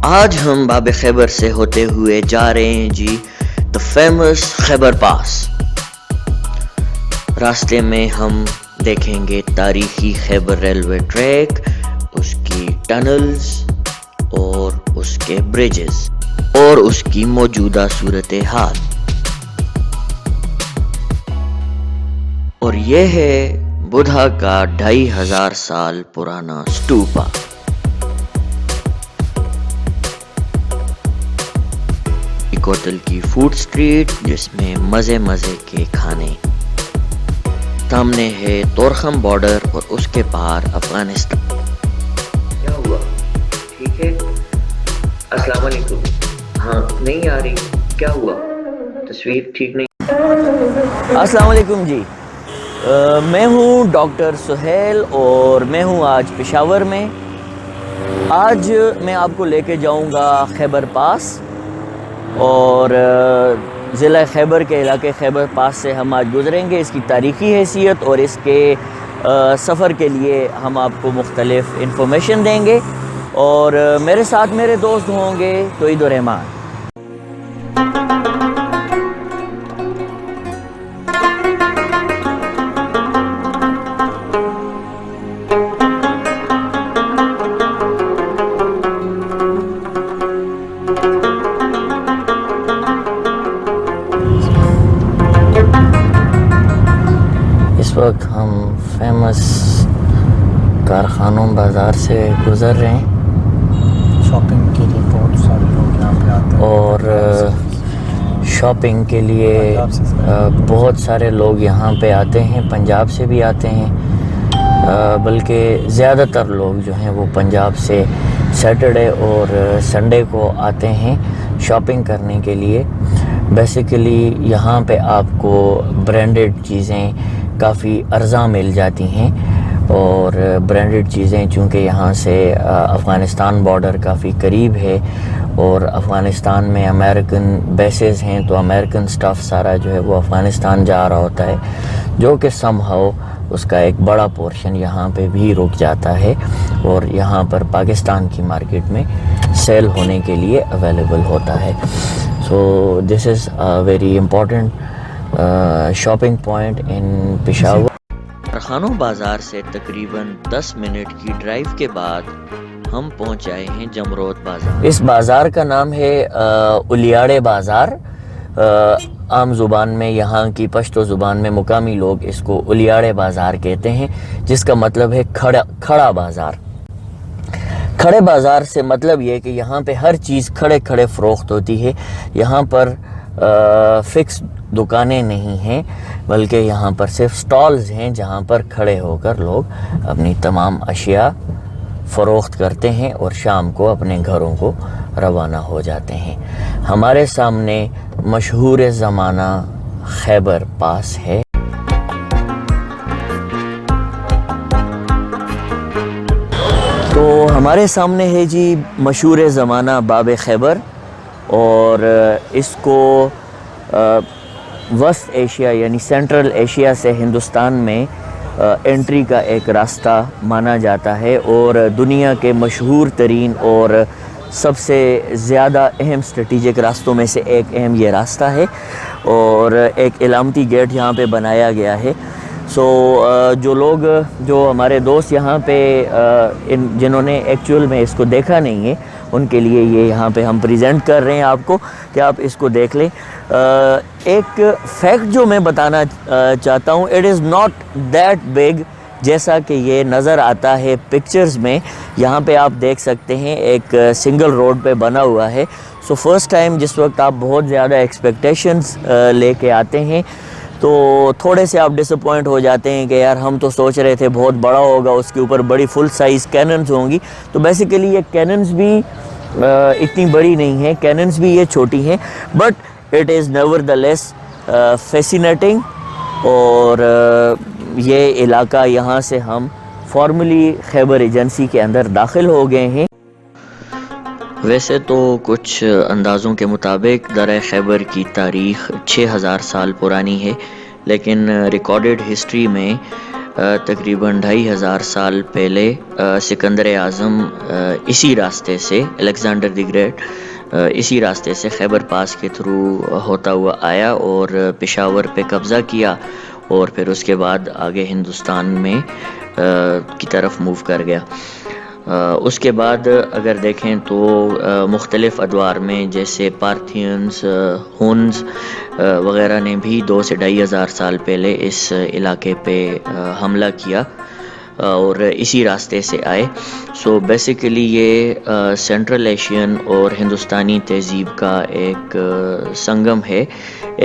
آج ہم باب خیبر سے ہوتے ہوئے جا رہے ہیں جی دا فیمس خیبر پاس۔ راستے میں ہم دیکھیں گے تاریخی خیبر ریلوے ٹریک، اس کی ٹنلز اور اس کے برجز اور اس کی موجودہ صورتحال۔ اور یہ ہے بدھا کا 2500 سال پرانا سٹوپا۔ کوتل کی فوڈ سٹریٹ جس میں مزے کے کھانے، سامنے ہے تورخم بارڈر اور اس کے پار افغانستان۔ کیا ہوا؟ ٹھیک ہے؟ السلام علیکم۔ ہاں نہیں آ رہی، کیا ہوا؟ تصویر ٹھیک نہیں۔ السلام علیکم جی، میں ہوں ڈاکٹر سہیل اور میں ہوں آج پشاور میں۔ آج میں آپ کو لے کے جاؤں گا خیبر پاس، اور ضلع خیبر کے علاقے خیبر پاس سے ہم آج گزریں گے۔ اس کی تاریخی حیثیت اور اس کے سفر کے لیے ہم آپ کو مختلف انفارمیشن دیں گے، اور میرے ساتھ میرے دوست ہوں گے توحید الرحمان۔ اس وقت ہم فیمس کارخانوں بازار سے گزر رہے ہیں۔ شاپنگ کے لیے بہت سارے لوگ یہاں پہ آتے ہیں، اور شاپنگ کے لیے بہت سارے لوگ یہاں پہ آتے ہیں، پنجاب سے بھی آتے ہیں، بلکہ زیادہ تر لوگ جو ہیں وہ پنجاب سے سیٹرڈے اور سنڈے کو آتے ہیں شاپنگ کرنے کے لیے۔ بیسیکلی یہاں پہ آپ کو برانڈڈ چیزیں کافی ارزاں مل جاتی ہیں، اور برانڈڈ چیزیں چونکہ یہاں سے افغانستان بارڈر کافی قریب ہے اور افغانستان میں امریکن بیسز ہیں، تو امریکن سٹاف سارا جو ہے وہ افغانستان جا رہا ہوتا ہے، جو کہ سم ہاؤ اس کا ایک بڑا پورشن یہاں پہ بھی رک جاتا ہے اور یہاں پر پاکستان کی مارکیٹ میں سیل ہونے کے لیے اویلیبل ہوتا ہے۔ So this is very important shopping point in Peshawar. کارخانوں بازار سے تقریباً 10 منٹ کی ڈرائیو کے بعد ہم پہنچ آئے ہیں جمرود بازار۔ اس بازار کا نام ہے الیاڑے بازار۔ عام زبان میں، یہاں کی پشتو زبان میں مقامی لوگ اس کو الیاڑے بازار کہتے ہیں، جس کا مطلب ہے کھڑا بازار۔ کھڑے بازار سے مطلب یہ کہ یہاں پہ ہر چیز کھڑے فروخت ہوتی ہے۔ یہاں پر فکس دکانیں نہیں ہیں، بلکہ یہاں پر صرف سٹالز ہیں جہاں پر کھڑے ہو کر لوگ اپنی تمام اشیاء فروخت کرتے ہیں اور شام کو اپنے گھروں کو روانہ ہو جاتے ہیں۔ ہمارے سامنے مشہور زمانہ خیبر پاس ہے۔ تو ہمارے سامنے ہے جی مشہور زمانہ باب خیبر، اور اس کو وسط ایشیا یعنی سینٹرل ایشیا سے ہندوستان میں انٹری کا ایک راستہ مانا جاتا ہے، اور دنیا کے مشہور ترین اور سب سے زیادہ اہم اسٹریٹجک راستوں میں سے ایک اہم یہ راستہ ہے، اور ایک علامتی گیٹ یہاں پہ بنایا گیا ہے۔ سو جو ہمارے دوست یہاں پہ جنہوں نے ایکچول میں اس کو دیکھا نہیں ہے، ان کے لیے یہ یہاں پہ ہم پریزنٹ کر رہے ہیں آپ کو کہ آپ اس کو دیکھ لیں۔ ایک فیکٹ جو میں بتانا چاہتا ہوں، it is not that big جیسا کہ یہ نظر آتا ہے پکچرز میں۔ یہاں پہ آپ دیکھ سکتے ہیں ایک سنگل روڈ پہ بنا ہوا ہے۔ سو فرسٹ ٹائم جس وقت آپ بہت زیادہ ایکسپیکٹیشنز لے کے آتے ہیں تو تھوڑے سے آپ ڈسپوائنٹ ہو جاتے ہیں کہ یار ہم تو سوچ رہے تھے بہت بڑا ہوگا، اس کے اوپر بڑی فل سائز کیننز ہوں گی۔ تو بیسیکلی یہ کیننز بھی اتنی بڑی نہیں ہیں، کیننز بھی یہ چھوٹی ہیں، but it is never the less fascinating. اور یہ علاقہ، یہاں سے ہم فارملی خیبر ایجنسی کے اندر داخل ہو گئے ہیں۔ ویسے تو کچھ اندازوں کے مطابق درہ خیبر کی تاریخ 6000 سال پرانی ہے، لیکن ریکارڈڈ ہسٹری میں تقریباً 2500 سال پہلے سکندر اعظم اسی راستے سے، الیگزینڈر دی گریٹ اسی راستے سے خیبر پاس کے تھرو ہوتا ہوا آیا اور پشاور پہ قبضہ کیا، اور پھر اس کے بعد آگے ہندوستان میں کی طرف موو کر گیا۔ اس کے بعد اگر دیکھیں تو مختلف ادوار میں جیسے پارتھینز، ہونز وغیرہ نے بھی 2 سے 2500 سال پہلے اس علاقے پہ حملہ کیا اور اسی راستے سے آئے۔ سو بیسیکلی یہ سینٹرل ایشین اور ہندوستانی تہذیب کا ایک سنگم ہے،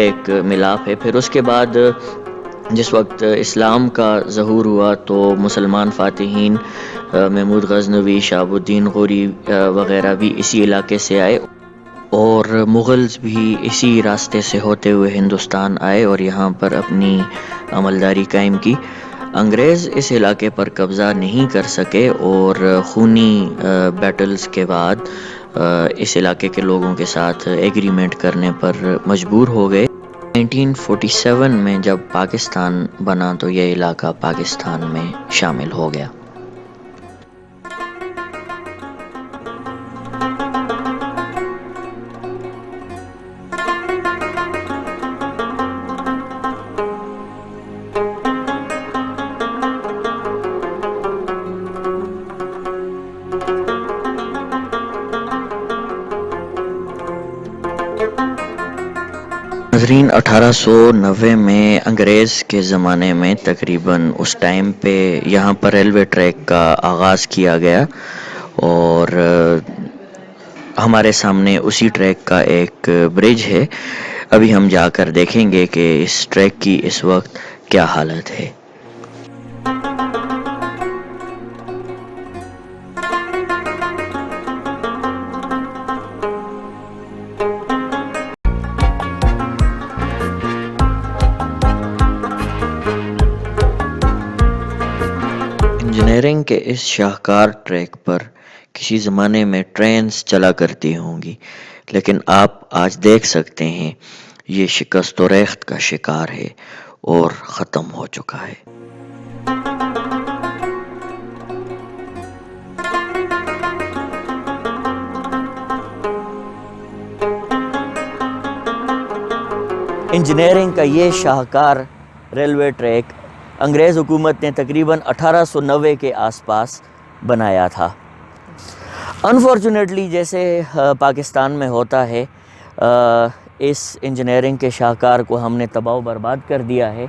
ایک ملاپ ہے۔ پھر اس کے بعد جس وقت اسلام کا ظہور ہوا تو مسلمان فاتحین محمود غزنوی، شہاب الدین غوری وغیرہ بھی اسی علاقے سے آئے، اور مغلز بھی اسی راستے سے ہوتے ہوئے ہندوستان آئے اور یہاں پر اپنی عملداری قائم کی۔ انگریز اس علاقے پر قبضہ نہیں کر سکے اور خونی بیٹلز کے بعد اس علاقے کے لوگوں کے ساتھ ایگریمنٹ کرنے پر مجبور ہو گئے۔ 1947 میں جب پاکستان بنا تو یہ علاقہ پاکستان میں شامل ہو گیا۔ ناظرین، 1890 میں انگریز کے زمانے میں تقریباً اس ٹائم پہ یہاں پر ریلوے ٹریک کا آغاز کیا گیا، اور ہمارے سامنے اسی ٹریک کا ایک برج ہے۔ ابھی ہم جا کر دیکھیں گے کہ اس ٹریک کی اس وقت کیا حالت ہے۔ انجینئرنگ کے اس شاہکار ٹریک پر کسی زمانے میں ٹرینز چلا کرتی ہوں گی، لیکن آپ آج دیکھ سکتے ہیں یہ شکست و ریخت کا شکار ہے اور ختم ہو چکا ہے۔ انجینئرنگ کا یہ شاہکار ریلوے ٹریک انگریز حکومت نے تقریباً 1890 کے آس پاس بنایا تھا۔ انفارچونیٹلی جیسے پاکستان میں ہوتا ہے، اس انجینئرنگ کے شاہکار کو ہم نے تباہ و برباد کر دیا ہے۔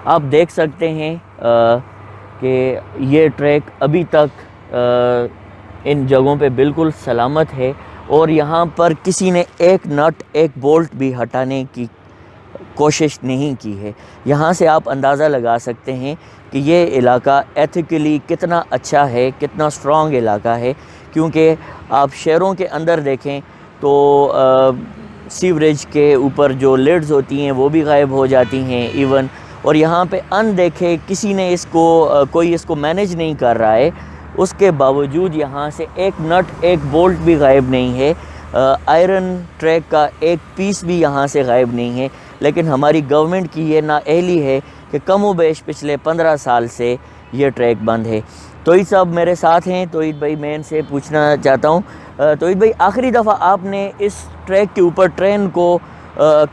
آپ دیکھ سکتے ہیں کہ یہ ٹریک ابھی تک ان جگہوں پہ بالکل سلامت ہے، اور یہاں پر کسی نے ایک نٹ ایک بولٹ بھی ہٹانے کی کوشش نہیں کی ہے۔ یہاں سے آپ اندازہ لگا سکتے ہیں کہ یہ علاقہ ایتھیکلی کتنا اچھا ہے، کتنا سٹرونگ علاقہ ہے، کیونکہ آپ شہروں کے اندر دیکھیں تو سیوریج کے اوپر جو لیڈز ہوتی ہیں وہ بھی غائب ہو جاتی ہیں ایون، اور یہاں پہ ان دیکھے کسی نے کوئی اس کو مینیج نہیں کر رہا ہے، اس کے باوجود یہاں سے ایک نٹ ایک بولٹ بھی غائب نہیں ہے، آئرن ٹریک کا ایک پیس بھی یہاں سے غائب نہیں ہے۔ لیکن ہماری گورنمنٹ کی یہ نااہلی ہے کہ کم و بیش پچھلے 15 سال سے یہ ٹریک بند ہے۔ توحید صاحب میرے ساتھ ہیں۔ توحید بھائی، میں ان سے پوچھنا چاہتا ہوں، توحید بھائی، آخری دفعہ آپ نے اس ٹریک کے اوپر ٹرین کو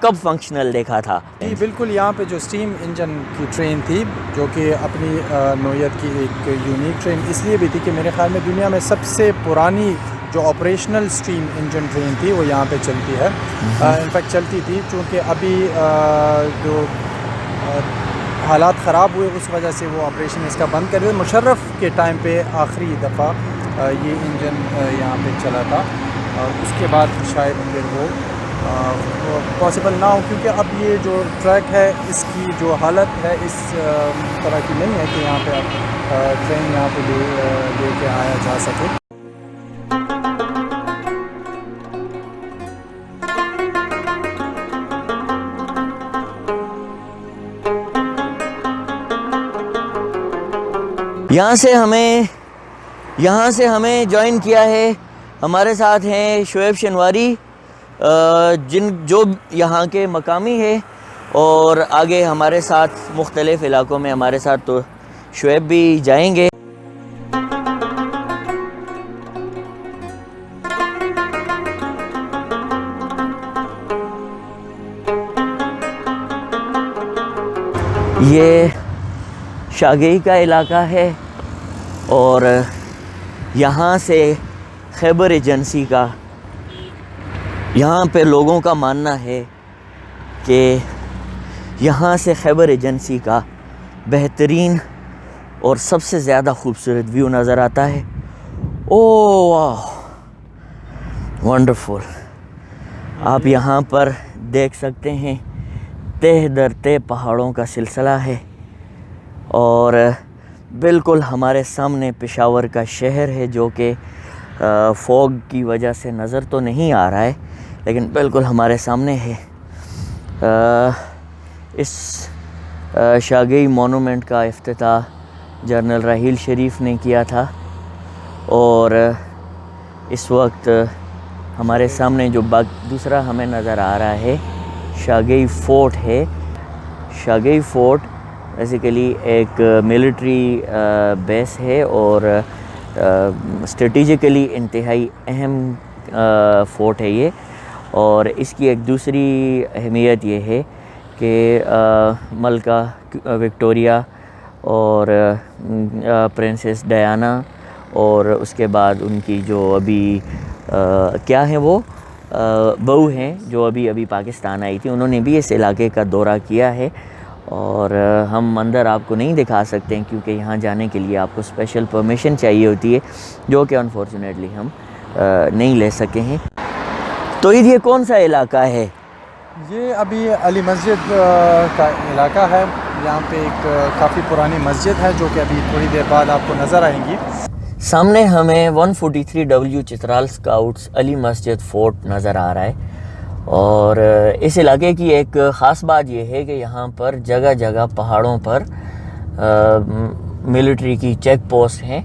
کب فنکشنل دیکھا تھا؟ جی بالکل، یہاں پہ جو سٹیم انجن کی ٹرین تھی، جو کہ اپنی نوعیت کی ایک یونیک ٹرین اس لیے بھی تھی کہ میرے خیال میں دنیا میں سب سے پرانی جو آپریشنل سٹیم انجن ٹرین تھی وہ یہاں پہ چلتی ہے، انفیکٹ چلتی تھی، چونکہ ابھی جو حالات خراب ہوئے اس وجہ سے وہ آپریشن اس کا بند کر دیا۔ مشرف کے ٹائم پہ آخری دفعہ یہ انجن یہاں پہ چلا تھا، اور اس کے بعد شاید پھر وہ پاسبل نہ ہو، کیونکہ اب یہ جو ٹریک ہے اس کی جو حالت ہے اس طرح کی نہیں ہے کہ یہاں پہ اب ٹرین یہاں پہ لے کے آیا جا سکے۔ یہاں سے ہمیں جوائن کیا ہے، ہمارے ساتھ ہیں شعیب شنواری، جو یہاں کے مقامی ہے، اور آگے ہمارے ساتھ مختلف علاقوں میں ہمارے ساتھ تو شعیب بھی جائیں گے. یہ شاگئی کا علاقہ ہے اور یہاں سے خیبر ایجنسی کا، یہاں پہ لوگوں کا ماننا ہے کہ یہاں سے خیبر ایجنسی کا بہترین اور سب سے زیادہ خوبصورت ویو نظر آتا ہے. اوہ واہ، ونڈرفل. آپ یہاں پر دیکھ سکتے ہیں تہ در تہ پہاڑوں کا سلسلہ ہے اور بالکل ہمارے سامنے پشاور کا شہر ہے جو کہ فوگ کی وجہ سے نظر تو نہیں آ رہا ہے لیکن بالکل ہمارے سامنے ہے. اس شاگئی مونومنٹ کا افتتاح جنرل راحیل شریف نے کیا تھا اور اس وقت ہمارے سامنے جو دوسرا ہمیں نظر آ رہا ہے شاگئی فورٹ ہے. شاگئی فورٹ بیسیکلی ایک ملٹری بیس ہے اور اسٹریٹجیکلی انتہائی اہم فورٹ ہے یہ. اور اس کی ایک دوسری اہمیت یہ ہے کہ ملکہ وکٹوریہ اور پرنسس ڈیانا اور اس کے بعد ان کی جو ابھی کیا ہیں وہ بہو ہیں جو ابھی پاکستان آئی تھی، انہوں نے بھی اس علاقے کا دورہ کیا ہے اور ہم اندر آپ کو نہیں دکھا سکتے ہیں کیونکہ یہاں جانے کے لیے آپ کو اسپیشل پرمیشن چاہیے ہوتی ہے جو کہ انفارچونیٹلی ہم نہیں لے سکے ہیں. تو یہ کون سا علاقہ ہے؟ یہ ابھی علی مسجد کا علاقہ ہے. یہاں پہ ایک کافی پرانی مسجد ہے جو کہ ابھی تھوڑی دیر بعد آپ کو نظر آئیں گی. سامنے ہمیں 143W چترال اسکاؤٹس علی مسجد فورٹ نظر آ رہا ہے اور اس علاقے کی ایک خاص بات یہ ہے کہ یہاں پر جگہ جگہ پہاڑوں پر ملٹری کی چیک پوسٹ ہیں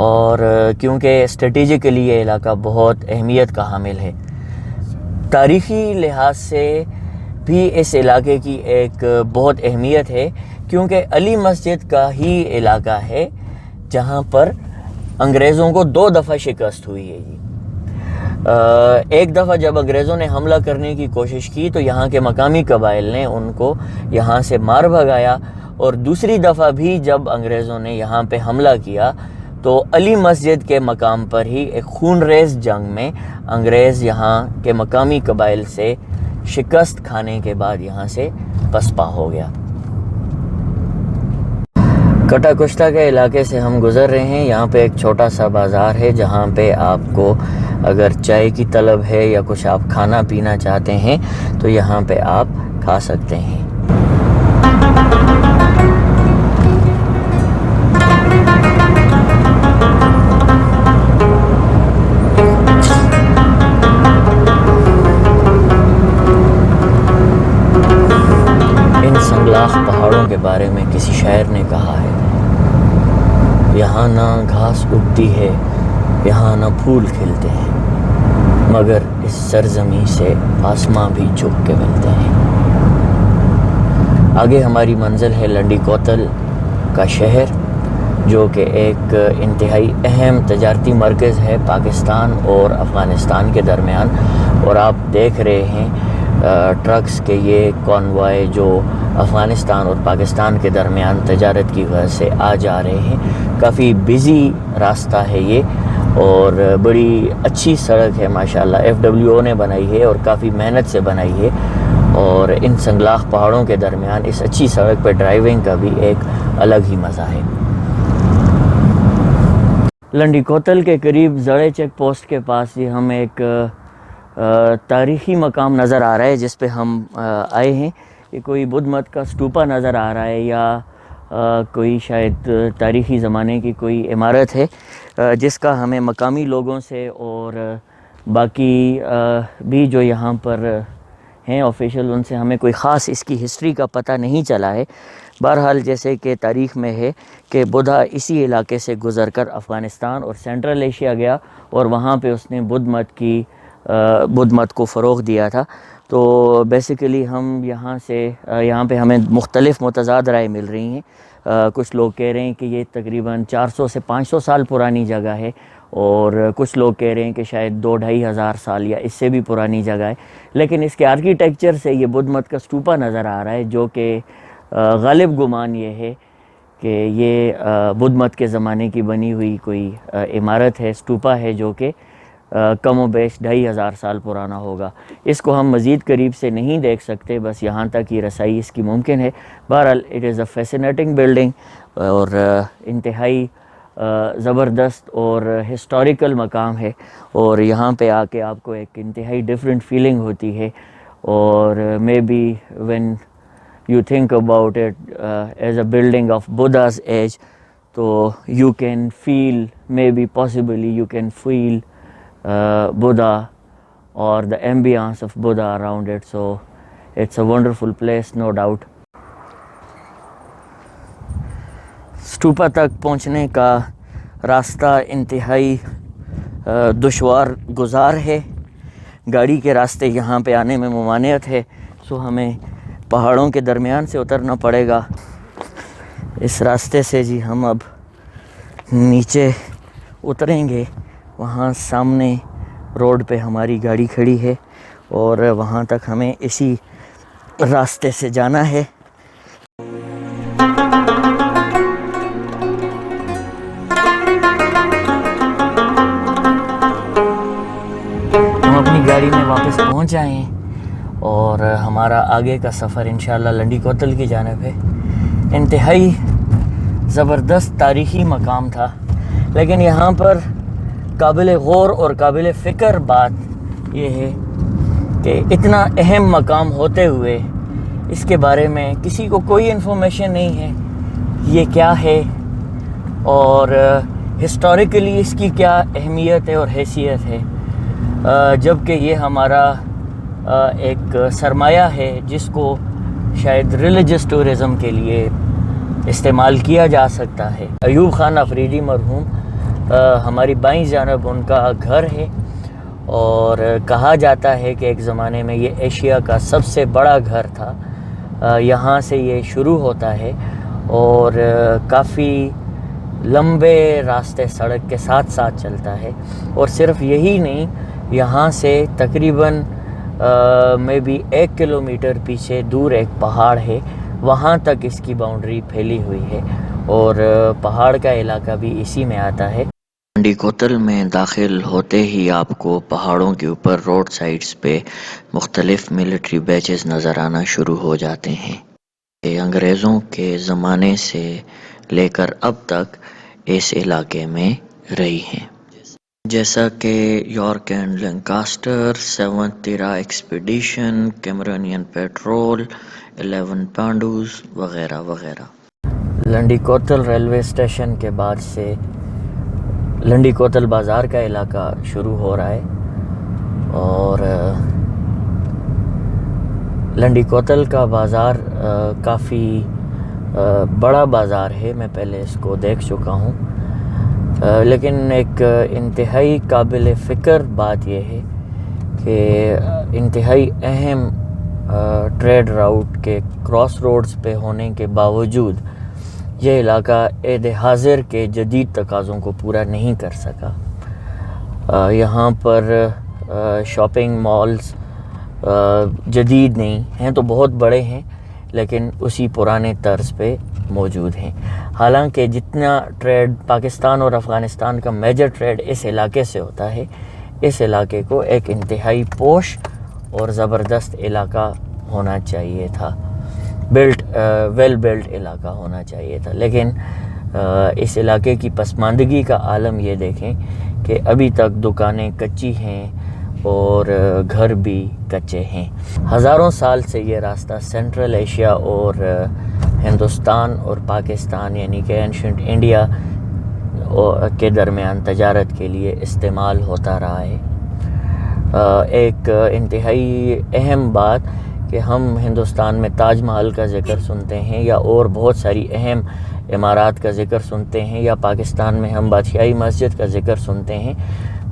اور کیونکہ اسٹریٹجیکلی یہ علاقہ بہت اہمیت کا حامل ہے. تاریخی لحاظ سے بھی اس علاقے کی ایک بہت اہمیت ہے کیونکہ علی مسجد کا ہی علاقہ ہے جہاں پر انگریزوں کو 2 دفعہ شکست ہوئی ہے. ایک دفعہ جب انگریزوں نے حملہ کرنے کی کوشش کی تو یہاں کے مقامی قبائل نے ان کو یہاں سے مار بھگایا اور دوسری دفعہ بھی جب انگریزوں نے یہاں پہ حملہ کیا تو علی مسجد کے مقام پر ہی ایک خون ریز جنگ میں انگریز یہاں کے مقامی قبائل سے شکست کھانے کے بعد یہاں سے پسپا ہو گیا. کٹا کشتا کے علاقے سے ہم گزر رہے ہیں. یہاں پہ ایک چھوٹا سا بازار ہے جہاں پہ آپ کو اگر چائے کی طلب ہے یا کچھ آپ کھانا پینا چاہتے ہیں تو یہاں پہ آپ کھا سکتے ہیں. ان سنگلاخ پہاڑوں کے بارے میں کسی شاعر نے کہا ہے، یہاں نہ گھاس اگتی ہے، یہاں نہ پھول کھلتے ہیں، مگر اس سرزمین سے آسماں بھی جھک کے ملتے ہیں. آگے ہماری منزل ہے لنڈی کوتل کا شہر جو کہ ایک انتہائی اہم تجارتی مرکز ہے پاکستان اور افغانستان کے درمیان. اور آپ دیکھ رہے ہیں ٹرکس کے یہ کانوائے جو افغانستان اور پاکستان کے درمیان تجارت کی وجہ سے آ جا رہے ہیں. کافی بزی راستہ ہے یہ اور بڑی اچھی سڑک ہے ماشاءاللہ. FWO نے بنائی ہے اور کافی محنت سے بنائی ہے اور ان سنگلاخ پہاڑوں کے درمیان اس اچھی سڑک پہ ڈرائیونگ کا بھی ایک الگ ہی مزہ ہے. لنڈی کوتل کے قریب زڑے چیک پوسٹ کے پاس یہ ہم ایک تاریخی مقام نظر آ رہا ہے جس پہ ہم آئے ہیں. یہ کوئی بدھ مت کا اسٹوپا نظر آ رہا ہے یا کوئی شاید تاریخی زمانے کی کوئی عمارت ہے جس کا ہمیں مقامی لوگوں سے اور باقی بھی جو یہاں پر ہیں آفیشل ان سے ہمیں کوئی خاص اس کی ہسٹری کا پتہ نہیں چلا ہے. بہرحال جیسے کہ تاریخ میں ہے کہ بدھا اسی علاقے سے گزر کر افغانستان اور سینٹرل ایشیا گیا اور وہاں پہ اس نے بدھ مت کو فروغ دیا تھا. تو بیسیکلی ہم یہاں پہ ہمیں مختلف متضاد رائے مل رہی ہیں. کچھ لوگ کہہ رہے ہیں کہ یہ تقریباً 400 سے 500 سال پرانی جگہ ہے، اور کچھ لوگ کہہ رہے ہیں کہ شاید 2-2.5 ہزار سال یا اس سے بھی پرانی جگہ ہے۔ لیکن اس کے آرکیٹیکچر سے یہ بدھ مت کا اسٹوپا نظر آ رہا ہے، جو کہ غالب گمان یہ ہے کہ یہ بدھ مت کے زمانے کی بنی ہوئی کوئی عمارت ہے، اسٹوپا ہے، جو کہ کم و بیش 2.5 ہزار سال پرانا ہوگا۔ اس کو ہم مزید قریب سے نہیں دیکھ سکتے، بس یہاں تک ہی رسائی اس کی ممکن ہے۔ بہرحال it is a fascinating building, اور انتہائی زبردست اور ہسٹوریکل مقام ہے، اور یہاں پہ آ کے آپ کو ایک انتہائی ڈفرینٹ فیلنگ ہوتی ہے، اور maybe when you think about it as a building of Buddha's age, so you can feel, maybe possibly you can feel Buddha or the ambience of Buddha around it, so it's a wonderful place, no doubt. Stupa تک پہنچنے کا راستہ انتہائی دشوار گزار ہے، گاڑی کے راستے یہاں پہ آنے میں ممانعت ہے، سو ہمیں پہاڑوں کے درمیان سے اترنا پڑے گا۔ اس راستے سے جی ہم اب نیچے اتریں گے، وہاں سامنے روڈ پہ ہماری گاڑی کھڑی ہے، اور وہاں تک ہمیں اسی راستے سے جانا ہے۔ ہم اپنی گاڑی میں واپس پہنچ آئے ہیں، اور ہمارا آگے کا سفر انشاءاللہ لنڈی کوتل کی جانب ہے۔ انتہائی زبردست تاریخی مقام تھا، لیکن یہاں پر قابل غور اور قابل فکر بات یہ ہے کہ اتنا اہم مقام ہوتے ہوئے اس کے بارے میں کسی کو کوئی انفارمیشن نہیں ہے، یہ کیا ہے اور ہسٹوریکلی اس کی کیا اہمیت ہے اور حیثیت ہے، جبکہ یہ ہمارا ایک سرمایہ ہے جس کو شاید ریلیجس ٹورزم کے لیے استعمال کیا جا سکتا ہے۔ ایوب خان افریدی مرحوم، ہماری بائیں جانب ان کا گھر ہے، اور کہا جاتا ہے کہ ایک زمانے میں یہ ایشیا کا سب سے بڑا گھر تھا۔ یہاں سے یہ شروع ہوتا ہے، اور کافی لمبے راستے سڑک کے ساتھ ساتھ چلتا ہے، اور صرف یہی نہیں، یہاں سے تقریباً میں بھی 1 کلومیٹر پیچھے دور ایک پہاڑ ہے، وہاں تک اس کی باؤنڈری پھیلی ہوئی ہے، اور پہاڑ کا علاقہ بھی اسی میں آتا ہے۔ لنڈی کوتل میں داخل ہوتے ہی آپ کو پہاڑوں کے اوپر روڈ سائڈز پہ مختلف ملٹری بیچز نظر آنا شروع ہو جاتے ہیں، یہ انگریزوں کے زمانے سے لے کر اب تک اس علاقے میں رہی ہیں، جیسا کہ یارک اینڈ لینکاسٹر، 7th تیرا ایکسپیڈیشن، کیمرونین پیٹرول، 11 پانڈوز وغیرہ وغیرہ۔ لنڈی کوتل ریلوے اسٹیشن کے بعد سے لنڈی کوتل بازار کا علاقہ شروع ہو رہا ہے، اور لنڈی کوتل کا بازار کافی بڑا بازار ہے، میں پہلے اس کو دیکھ چکا ہوں، لیکن ایک انتہائی قابل فکر بات یہ ہے کہ انتہائی اہم ٹریڈ راؤٹ کے کراس روڈز پہ ہونے کے باوجود یہ علاقہ عہد حاضر کے جدید تقاضوں کو پورا نہیں کر سکا۔ یہاں پر شاپنگ مالز جدید نہیں ہیں، تو بہت بڑے ہیں، لیکن اسی پرانے طرز پہ موجود ہیں۔ حالانکہ جتنا ٹریڈ پاکستان اور افغانستان کا میجر ٹریڈ اس علاقے سے ہوتا ہے، اس علاقے کو ایک انتہائی پوش اور زبردست علاقہ ہونا چاہیے تھا، ویل بلٹ علاقہ ہونا چاہیے تھا، لیکن اس علاقے کی پسماندگی کا عالم یہ دیکھیں کہ ابھی تک دکانیں کچی ہیں اور گھر بھی کچے ہیں۔ ہزاروں سال سے یہ راستہ سینٹرل ایشیا اور ہندوستان اور پاکستان یعنی کہ اینشنٹ انڈیا کے درمیان تجارت کے لیے استعمال ہوتا رہا ہے۔ ایک انتہائی اہم بات کہ ہم ہندوستان میں تاج محل کا ذکر سنتے ہیں یا اور بہت ساری اہم عمارات کا ذکر سنتے ہیں، یا پاکستان میں ہم بادشاہی مسجد کا ذکر سنتے ہیں،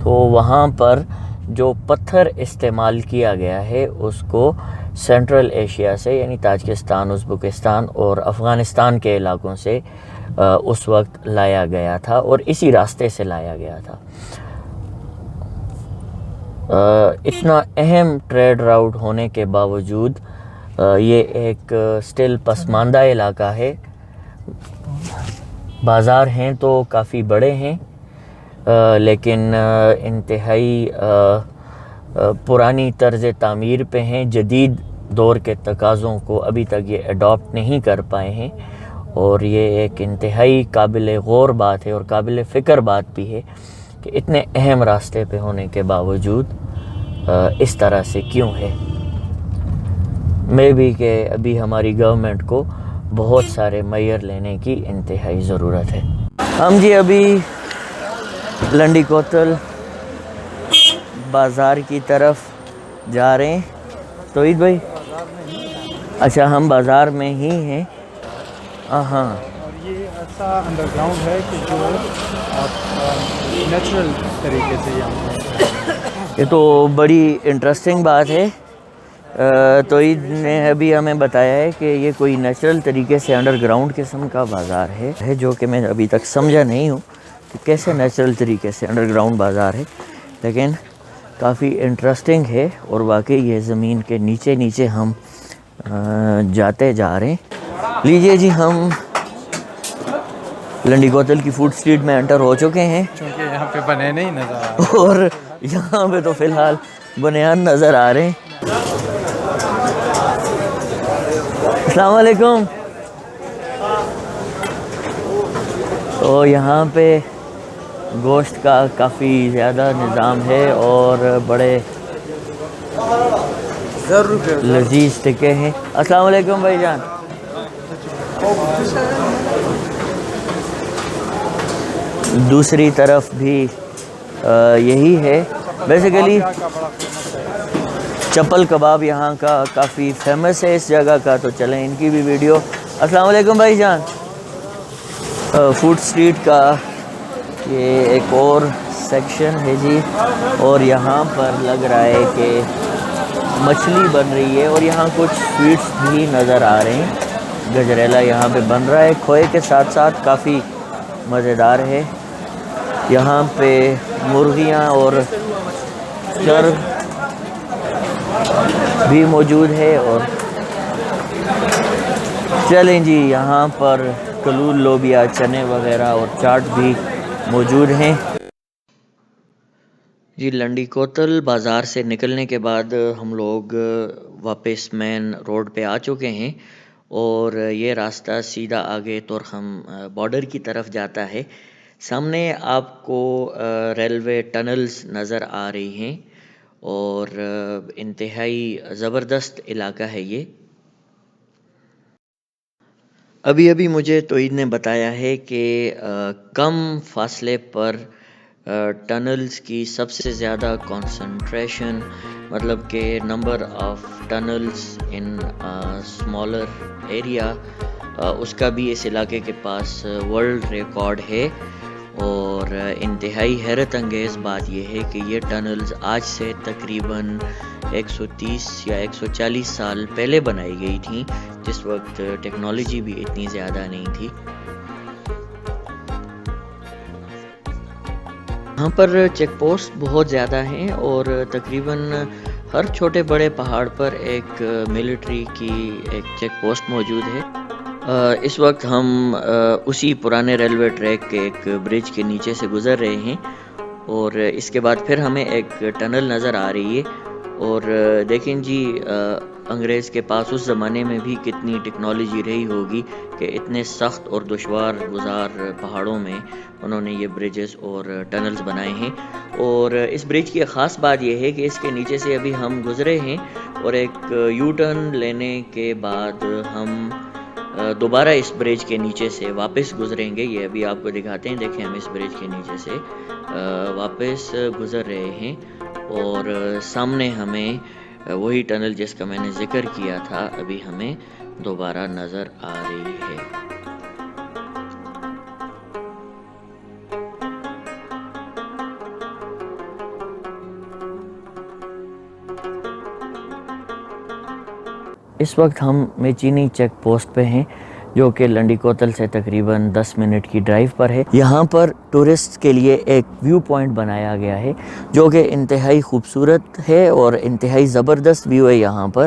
تو وہاں پر جو پتھر استعمال کیا گیا ہے اس کو سینٹرل ایشیا سے یعنی تاجکستان، ازبکستان اور افغانستان کے علاقوں سے اس وقت لایا گیا تھا اور اسی راستے سے لایا گیا تھا۔ اتنا اہم ٹریڈ راؤٹ ہونے کے باوجود یہ ایک سٹل پسماندہ علاقہ ہے۔ بازار ہیں تو کافی بڑے ہیں، لیکن انتہائی پرانی طرز تعمیر پہ ہیں، جدید دور کے تقاضوں کو ابھی تک یہ اڈاپٹ نہیں کر پائے ہیں، اور یہ ایک انتہائی قابل غور بات ہے اور قابل فکر بات بھی ہے کہ اتنے اہم راستے پہ ہونے کے باوجود اس طرح سے کیوں ہے۔ میں بھی کہ ابھی ہماری گورنمنٹ کو بہت سارے میئر لینے کی انتہائی ضرورت ہے۔ ہم جی ابھی لنڈی کوتل بازار کی طرف جا رہے ہیں۔ توحید بھائی، اچھا ہم بازار میں ہی ہیں۔ ہاں، اور یہ ایسا انڈر گراؤنڈ ہے کہ جو آپ نیچرل طریقے سے یہ تو بڑی انٹرسٹنگ بات ہے۔ توحید نے ابھی ہمیں بتایا ہے کہ یہ کوئی نیچرل طریقے سے انڈر گراؤنڈ قسم کا بازار ہے، جو کہ میں ابھی تک سمجھا نہیں ہوں کہ کیسے نیچرل طریقے سے انڈر گراؤنڈ بازار ہے، لیکن کافی انٹرسٹنگ ہے، اور واقعی یہ زمین کے نیچے نیچے ہم جاتے جا رہے ہیں۔ لیجئے جی، ہم لنڈی کوتل کی فوڈ اسٹریٹ میں انٹر ہو چکے ہیں، چونکہ یہاں پہ بنانے ہی نظر آ رہے ہیں، اور یہاں پہ تو فی الحال بنیان نظر آ رہے ہیں۔ السلام علیکم۔ تو یہاں پہ گوشت کا کافی زیادہ نظام ہے اور بڑے لذیذ ٹکے ہیں۔ السلام علیکم بھائی جان۔ دوسری طرف بھی یہی ہے۔ بیسیکلی چپل کباب یہاں کا کافی فیمس ہے اس جگہ کا، تو چلیں ان کی بھی ویڈیو۔ السلام علیکم بھائی جان۔ فوڈ اسٹریٹ کا یہ ایک اور سیکشن ہے جی، اور یہاں پر لگ رہا ہے کہ مچھلی بن رہی ہے، اور یہاں کچھ سویٹس بھی نظر آ رہے ہیں۔ گجریلا یہاں پہ بن رہا ہے کھوئے کے ساتھ ساتھ، کافی مزیدار ہے۔ یہاں پہ مرغیاں اور چرگ بھی موجود ہے، اور چلیں جی یہاں پر کلول لوبیا، چنے وغیرہ اور چاٹ بھی موجود ہیں۔ جی لنڈی کوتل بازار سے نکلنے کے بعد ہم لوگ واپس مین روڈ پہ آ چکے ہیں، اور یہ راستہ سیدھا آگے تورخم بارڈر کی طرف جاتا ہے۔ سامنے آپ کو ریلوے ٹنلز نظر آ رہی ہیں، اور انتہائی زبردست علاقہ ہے یہ۔ ابھی مجھے توحید نے بتایا ہے کہ کم فاصلے پر ٹنلز کی سب سے زیادہ کنسنٹریشن، مطلب کہ number of tunnels in smaller area, اس کا بھی اس علاقے کے پاس ورلڈ ریکارڈ ہے۔ اور انتہائی حیرت انگیز بات یہ ہے کہ یہ ٹنلز آج سے تقریباً 130 یا 140 سال پہلے بنائی گئی تھیں، جس وقت ٹیکنالوجی بھی اتنی زیادہ نہیں تھی۔ یہاں پر چیک پوسٹ بہت زیادہ ہیں، اور تقریباً ہر چھوٹے بڑے پہاڑ پر ایک ملٹری کی ایک چیک پوسٹ موجود ہے۔ اس وقت ہم اسی پرانے ریلوے ٹریک کے ایک برج کے نیچے سے گزر رہے ہیں، اور اس کے بعد پھر ہمیں ایک ٹنل نظر آ رہی ہے۔ اور دیکھیں جی، انگریز کے پاس اس زمانے میں بھی کتنی ٹیکنالوجی رہی ہوگی کہ اتنے سخت اور دشوار گزار پہاڑوں میں انہوں نے یہ بریجز اور ٹنلز بنائے ہیں۔ اور اس برج کی خاص بات یہ ہے کہ اس کے نیچے سے ابھی ہم گزرے ہیں، اور ایک یو ٹرن لینے کے بعد ہم دوبارہ اس برج کے نیچے سے واپس گزریں گے۔ یہ ابھی آپ کو دکھاتے ہیں، دیکھیں ہم اس برج کے نیچے سے واپس گزر رہے ہیں، اور سامنے ہمیں وہی ٹنل جس کا میں نے ذکر کیا تھا ابھی ہمیں دوبارہ نظر آ رہی ہے۔ اس وقت ہم میچینی چیک پوسٹ پہ ہیں جو کہ لنڈی کوتل سے تقریباً 10 منٹ کی ڈرائیو پر ہے۔ یہاں پر ٹورسٹ کے لیے ایک ویو پوائنٹ بنایا گیا ہے جو کہ انتہائی خوبصورت ہے اور انتہائی زبردست ویو ہے یہاں پر،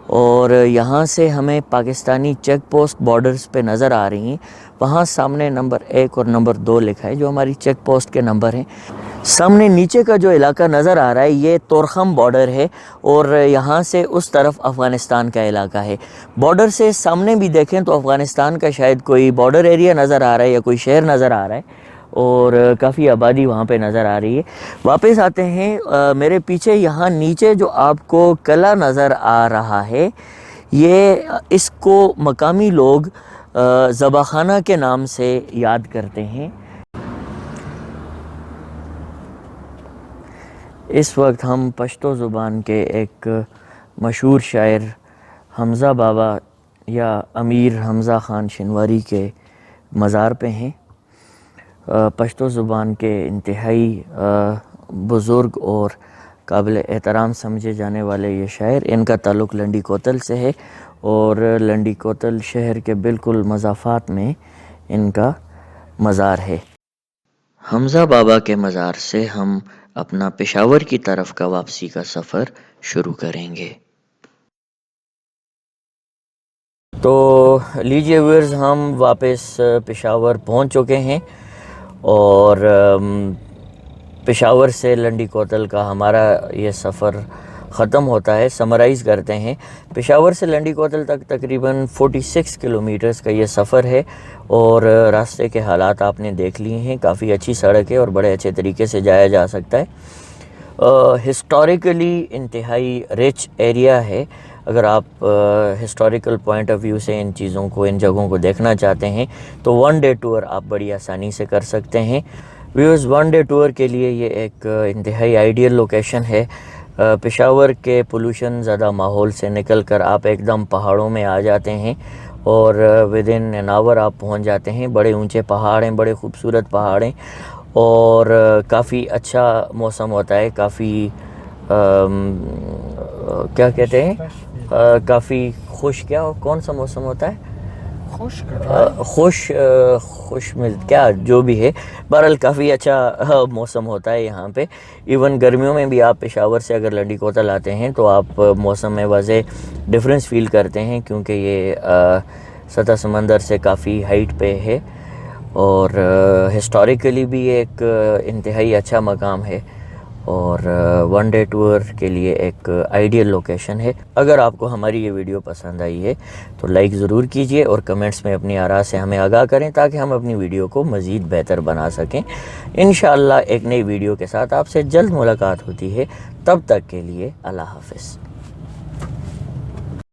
اور یہاں سے ہمیں پاکستانی چیک پوسٹ بارڈرز پہ نظر آ رہی ہیں۔ وہاں سامنے نمبر 1 اور نمبر 2 لکھا ہے جو ہماری چیک پوسٹ کے نمبر ہیں۔ سامنے نیچے کا جو علاقہ نظر آ رہا ہے یہ تورخم بارڈر ہے، اور یہاں سے اس طرف افغانستان کا علاقہ ہے۔ بارڈر سے سامنے بھی دیکھیں تو افغانستان کا شاید کوئی بارڈر ایریا نظر آ رہا ہے یا کوئی شہر نظر آ رہا ہے، اور کافی آبادی وہاں پہ نظر آ رہی ہے۔ واپس آتے ہیں، میرے پیچھے یہاں نیچے جو آپ کو قلعہ نظر آ رہا ہے، یہ اس کو مقامی لوگ ذبح خانہ کے نام سے یاد کرتے ہیں۔ اس وقت ہم پشتو زبان کے ایک مشہور شاعر حمزہ بابا یا امیر حمزہ خان شنواری کے مزار پہ ہیں۔ پشتو زبان کے انتہائی بزرگ اور قابل احترام سمجھے جانے والے یہ شاعر، ان کا تعلق لنڈی کوتل سے ہے، اور لنڈی کوتل شہر کے بالکل مضافات میں ان کا مزار ہے۔ حمزہ بابا کے مزار سے ہم اپنا پشاور کی طرف کا واپسی کا سفر شروع کریں گے۔ تو لیجیے ویورز، ہم واپس پشاور پہنچ چکے ہیں، اور پشاور سے لنڈی کوتل کا ہمارا یہ سفر ختم ہوتا ہے۔ سمرائز کرتے ہیں، پشاور سے لنڈی کوتل تک تقریباً 46 کلومیٹرز کا یہ سفر ہے، اور راستے کے حالات آپ نے دیکھ لیے ہیں۔ کافی اچھی سڑک ہے اور بڑے اچھے طریقے سے جایا جا سکتا ہے۔ ہسٹوریکلی انتہائی رچ ایریا ہے۔ اگر آپ ہسٹوریکل پوائنٹ آف ویو سے ان چیزوں کو، ان جگہوں کو دیکھنا چاہتے ہیں تو 1 ڈے ٹور آپ بڑی آسانی سے کر سکتے ہیں۔ ویوز 1 ڈے ٹور کے لیے یہ ایک انتہائی آئیڈیل لوکیشن ہے۔ پشاور کے پولوشن زدہ ماحول سے نکل کر آپ ایک دم پہاڑوں میں آ جاتے ہیں، اور ودن این آور آپ پہنچ جاتے ہیں۔ بڑے اونچے پہاڑ ہیں، بڑے خوبصورت پہاڑ ہیں، اور کافی اچھا موسم ہوتا ہے۔ کافی کیا کہتے ہیں، کافی خوش، کون سا موسم ہوتا ہے؟ خوش میں کیا جو بھی ہے، بہرحال کافی اچھا موسم ہوتا ہے یہاں پہ۔ ایون گرمیوں میں بھی آپ پشاور سے اگر لنڈی کوتل آتے ہیں تو آپ موسم میں واضح ڈفرینس فیل کرتے ہیں، کیونکہ یہ سطح سمندر سے کافی ہائٹ پہ ہے، اور ہسٹوریکلی بھی ایک انتہائی اچھا مقام ہے، اور 1 ڈے ٹور کے لیے ایک آئیڈیل لوکیشن ہے۔ اگر آپ کو ہماری یہ ویڈیو پسند آئی ہے تو لائک ضرور کیجئے، اور کمنٹس میں اپنی آراء سے ہمیں آگاہ کریں تاکہ ہم اپنی ویڈیو کو مزید بہتر بنا سکیں۔ انشاءاللہ ایک نئی ویڈیو کے ساتھ آپ سے جلد ملاقات ہوتی ہے، تب تک کے لیے اللہ حافظ۔